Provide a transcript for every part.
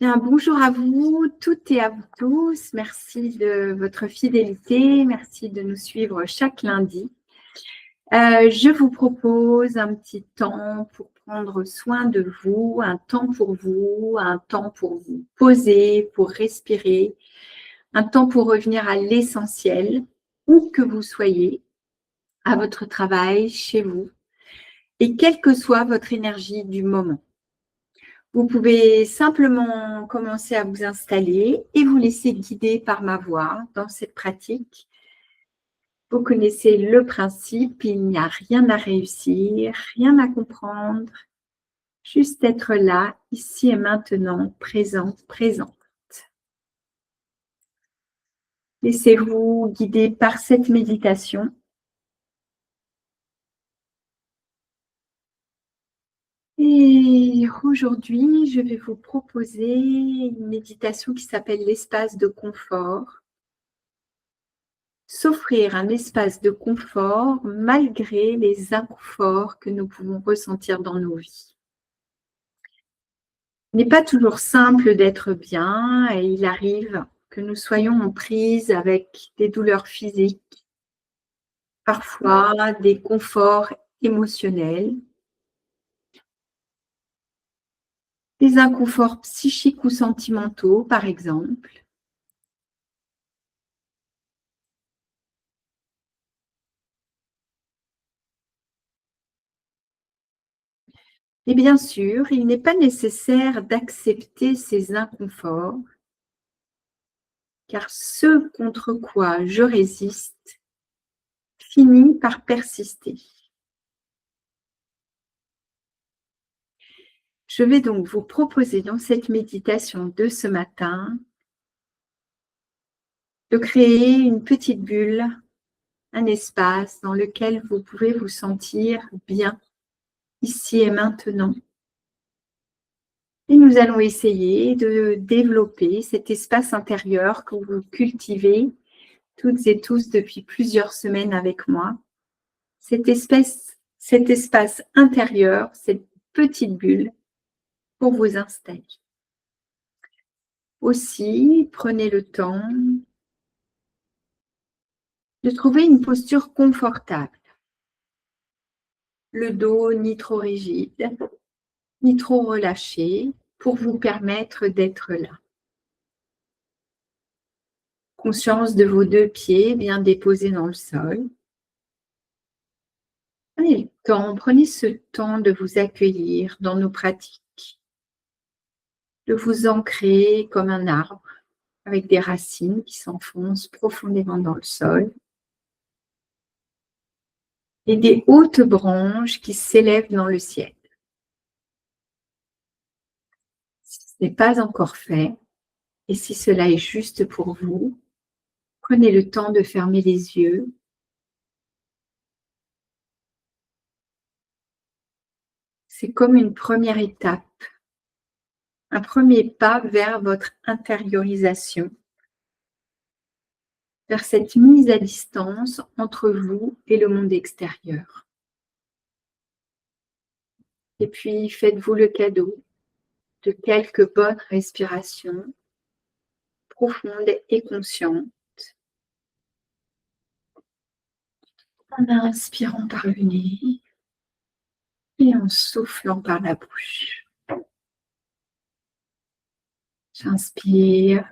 Bien, bonjour à vous toutes et à vous tous. Merci de votre fidélité. Merci de nous suivre chaque lundi. Je vous propose un petit temps pour prendre soin de vous, un temps pour vous, un temps pour vous poser, pour respirer, un temps pour revenir à l'essentiel, où que vous soyez, à votre travail, chez vous, et quelle que soit votre énergie du moment. Vous pouvez simplement commencer à vous installer et vous laisser guider par ma voix dans cette pratique. Vous connaissez le principe, il n'y a rien à réussir, rien à comprendre, juste être là, ici et maintenant, présent, présente. Laissez-vous guider par cette méditation. Et aujourd'hui, je vais vous proposer une méditation qui s'appelle l'espace de confort. S'offrir un espace de confort malgré les inconforts que nous pouvons ressentir dans nos vies. Il n'est pas toujours simple d'être bien et il arrive que nous soyons en prise avec des douleurs physiques, parfois des conforts émotionnels, des inconforts psychiques ou sentimentaux, par exemple. Et bien sûr, il n'est pas nécessaire d'accepter ces inconforts, car ce contre quoi je résiste finit par persister. Je vais donc vous proposer dans cette méditation de ce matin de créer une petite bulle, un espace dans lequel vous pouvez vous sentir bien ici et maintenant. Et nous allons essayer de développer cet espace intérieur que vous cultivez toutes et tous depuis plusieurs semaines avec moi. Cet espace intérieur, cette petite bulle pour vous installer. Aussi, prenez le temps de trouver une posture confortable. Le dos ni trop rigide, ni trop relâché pour vous permettre d'être là. Conscience de vos deux pieds bien déposés dans le sol. Prenez ce temps de vous accueillir dans nos pratiques, de vous ancrer comme un arbre avec des racines qui s'enfoncent profondément dans le sol et des hautes branches qui s'élèvent dans le ciel. Si ce n'est pas encore fait, et si cela est juste pour vous, prenez le temps de fermer les yeux. C'est comme une première étape, un premier pas vers votre intériorisation, vers cette mise à distance entre vous et le monde extérieur. Et puis, faites-vous le cadeau de quelques bonnes respirations profondes et conscientes, en inspirant par le nez et en soufflant par la bouche. J'inspire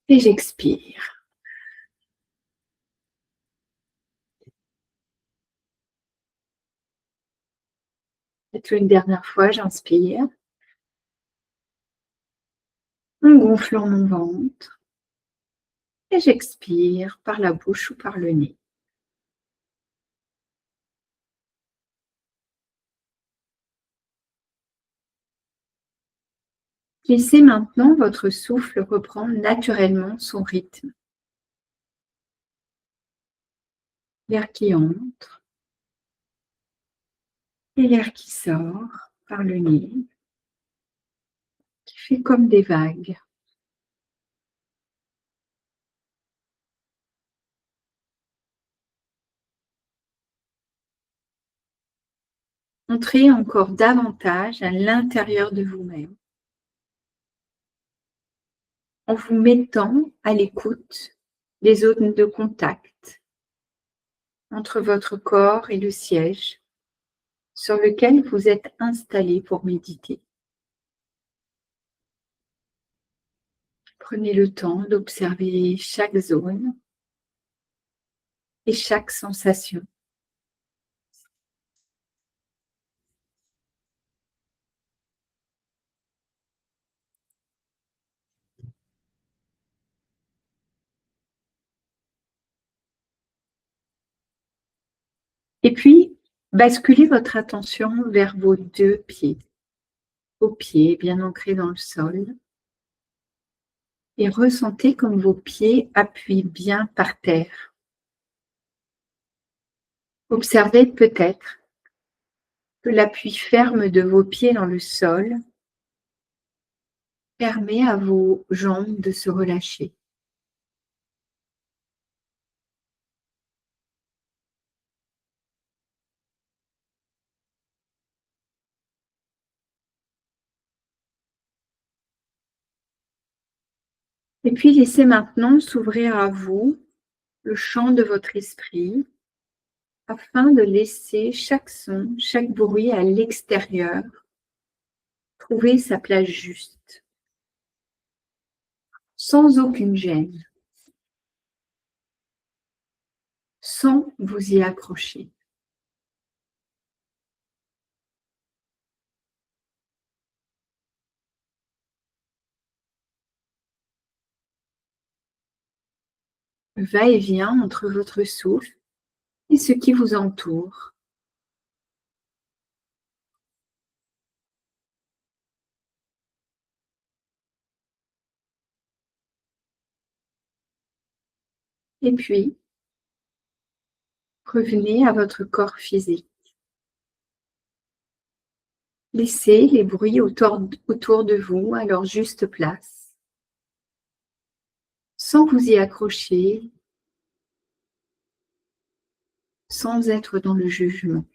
et j'expire. Faites-le une dernière fois, j'inspire en gonflant mon ventre et j'expire par la bouche ou par le nez. Laissez maintenant votre souffle reprendre naturellement son rythme. L'air qui entre et l'air qui sort par le nez, qui fait comme des vagues. Entrez encore davantage à l'intérieur de vous-même en vous mettant à l'écoute des zones de contact entre votre corps et le siège sur lequel vous êtes installé pour méditer. Prenez le temps d'observer chaque zone et chaque sensation. Et puis, basculez votre attention vers vos deux pieds, vos pieds bien ancrés dans le sol, et ressentez comme vos pieds appuient bien par terre. Observez peut-être que l'appui ferme de vos pieds dans le sol permet à vos jambes de se relâcher. Et puis laissez maintenant s'ouvrir à vous le champ de votre esprit afin de laisser chaque son, chaque bruit à l'extérieur trouver sa place juste, sans aucune gêne, sans vous y accrocher. Le va-et-vient entre votre souffle et ce qui vous entoure. Et puis, revenez à votre corps physique. Laissez les bruits autour de vous à leur juste place, sans vous y accrocher, sans être dans le jugement.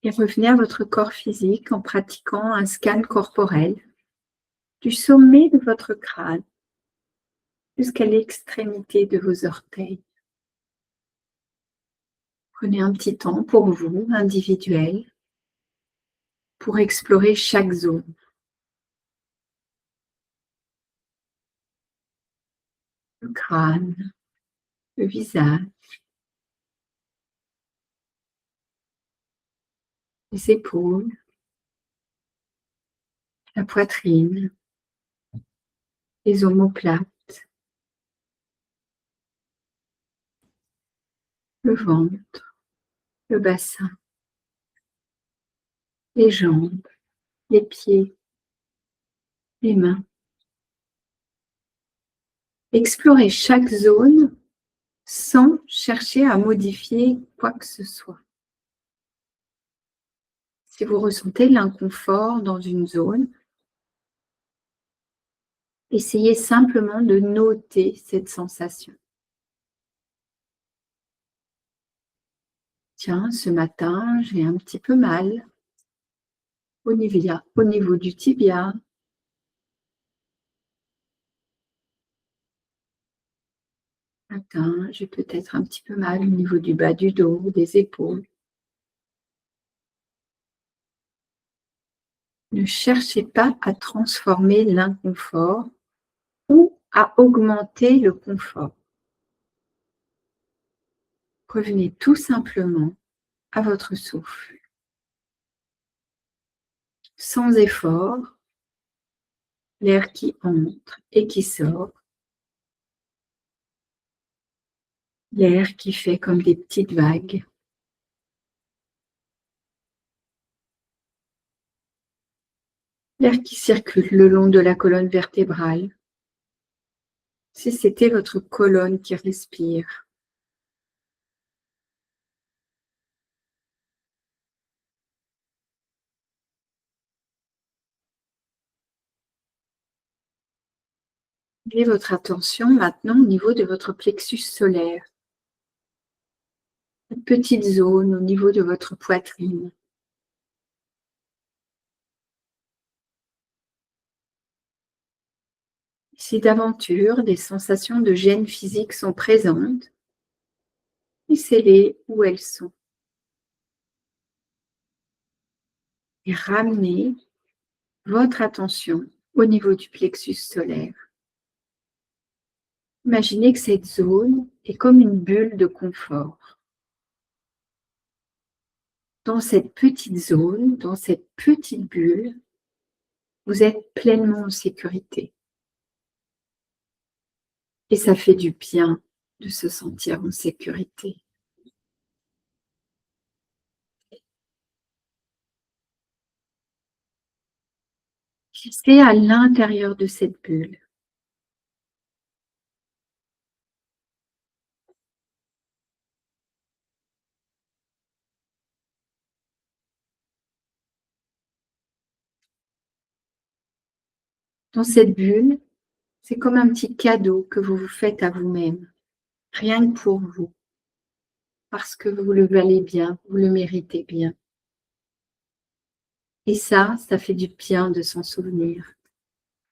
Et revenez à votre corps physique en pratiquant un scan corporel du sommet de votre crâne jusqu'à l'extrémité de vos orteils. Prenez un petit temps pour vous, individuel, pour explorer chaque zone. Le crâne, le visage, les épaules, la poitrine, les omoplates, le ventre, le bassin, les jambes, les pieds, les mains. Explorez chaque zone sans chercher à modifier quoi que ce soit. Si vous ressentez l'inconfort dans une zone, essayez simplement de noter cette sensation. Tiens, ce matin, j'ai un petit peu mal au niveau du tibia. Ce matin, j'ai peut-être un petit peu mal au niveau du bas du dos, des épaules. Ne cherchez pas à transformer l'inconfort ou à augmenter le confort. Revenez tout simplement à votre souffle. Sans effort, l'air qui entre et qui sort. L'air qui fait comme des petites vagues. L'air qui circule le long de la colonne vertébrale. Si c'était votre colonne qui respire. Mettez votre attention maintenant au niveau de votre plexus solaire. Une petite zone au niveau de votre poitrine. Si d'aventure des sensations de gêne physique sont présentes, laissez-les où elles sont et ramenez votre attention au niveau du plexus solaire. Imaginez que cette zone est comme une bulle de confort. Dans cette petite zone, dans cette petite bulle, vous êtes pleinement en sécurité. Et ça fait du bien de se sentir en sécurité. Restez à l'intérieur de cette bulle. Dans cette bulle, c'est comme un petit cadeau que vous vous faites à vous-même, rien que pour vous, parce que vous le valez bien, vous le méritez bien. Et ça fait du bien de s'en souvenir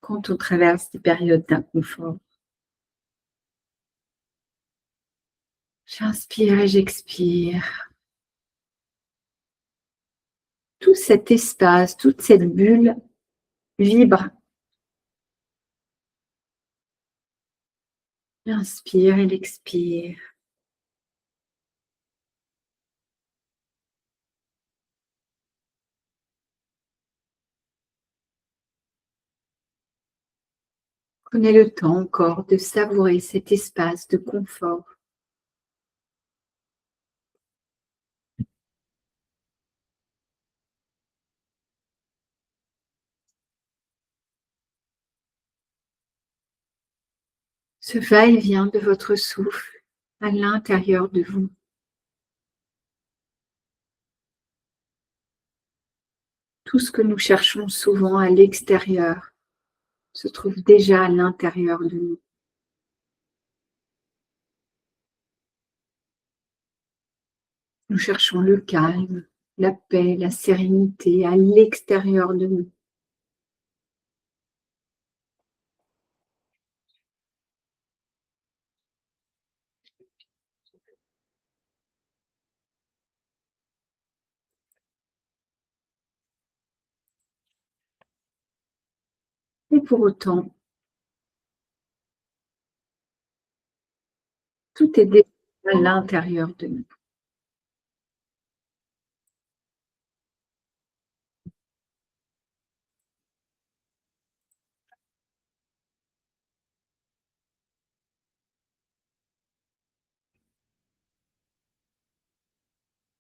quand on traverse des périodes d'inconfort. J'inspire et j'expire. Tout cet espace, toute cette bulle vibre. L'inspire et l'expire. Prenez le temps encore de savourer cet espace de confort. Ce va-et-vient de votre souffle à l'intérieur de vous. Tout ce que nous cherchons souvent à l'extérieur se trouve déjà à l'intérieur de nous. Nous cherchons le calme, la paix, la sérénité à l'extérieur de nous. Et pour autant, tout est déjà à l'intérieur de nous.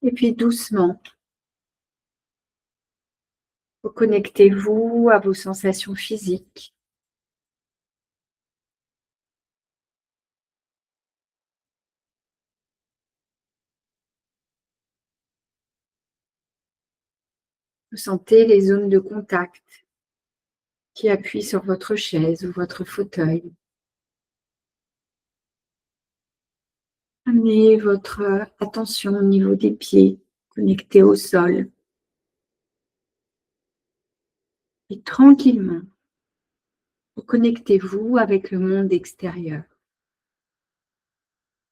Et puis doucement, reconnectez-vous à vos sensations physiques. Ressentez les zones de contact qui appuient sur votre chaise ou votre fauteuil. Amenez votre attention au niveau des pieds, connectés au sol. Et tranquillement, reconnectez-vous avec le monde extérieur,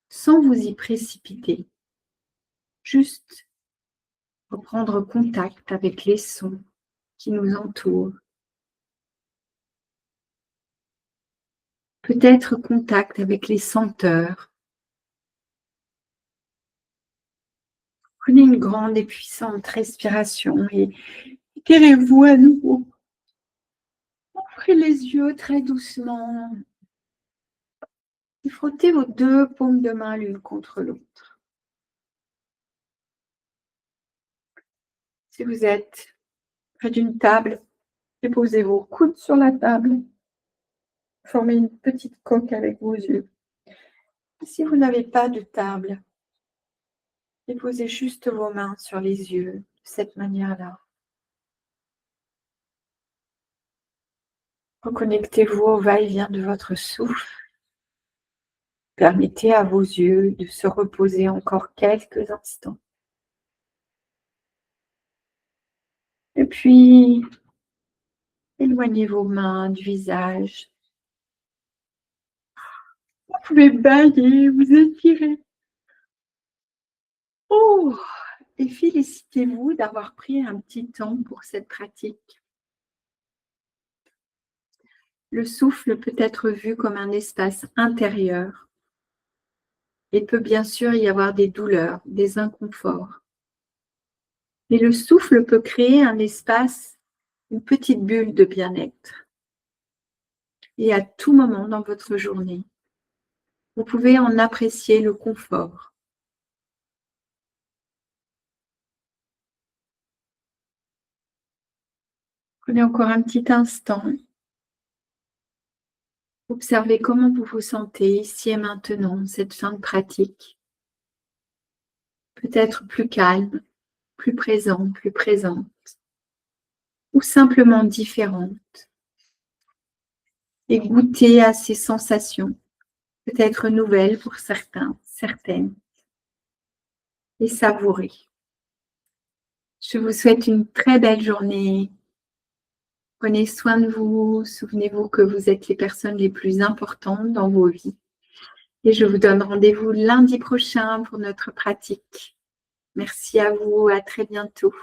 sans vous y précipiter. Juste reprendre contact avec les sons qui nous entourent. Peut-être contact avec les senteurs. Prenez une grande et puissante respiration et étirez-vous à nouveau. Ouvrez les yeux très doucement et frottez vos deux paumes de main l'une contre l'autre. Si vous êtes près d'une table, déposez vos coudes sur la table. Formez une petite coque avec vos yeux. Si vous n'avez pas de table, déposez juste vos mains sur les yeux de cette manière-là. Reconnectez-vous au va-et-vient de votre souffle. Permettez à vos yeux de se reposer encore quelques instants. Et puis, éloignez vos mains du visage. Vous pouvez bailler, vous étirer. Oh, et félicitez-vous d'avoir pris un petit temps pour cette pratique. Le souffle peut être vu comme un espace intérieur. Il peut bien sûr y avoir des douleurs, des inconforts. Mais le souffle peut créer un espace, une petite bulle de bien-être. Et à tout moment dans votre journée, vous pouvez en apprécier le confort. Prenez encore un petit instant. Observez comment vous vous sentez ici et maintenant, cette fin de pratique. Peut-être plus calme, plus présent, plus présente, ou simplement différente. Et goûtez à ces sensations, peut-être nouvelles pour certains, certaines, et savourez. Je vous souhaite une très belle journée. Prenez soin de vous, souvenez-vous que vous êtes les personnes les plus importantes dans vos vies. Et je vous donne rendez-vous lundi prochain pour notre pratique. Merci à vous, à très bientôt.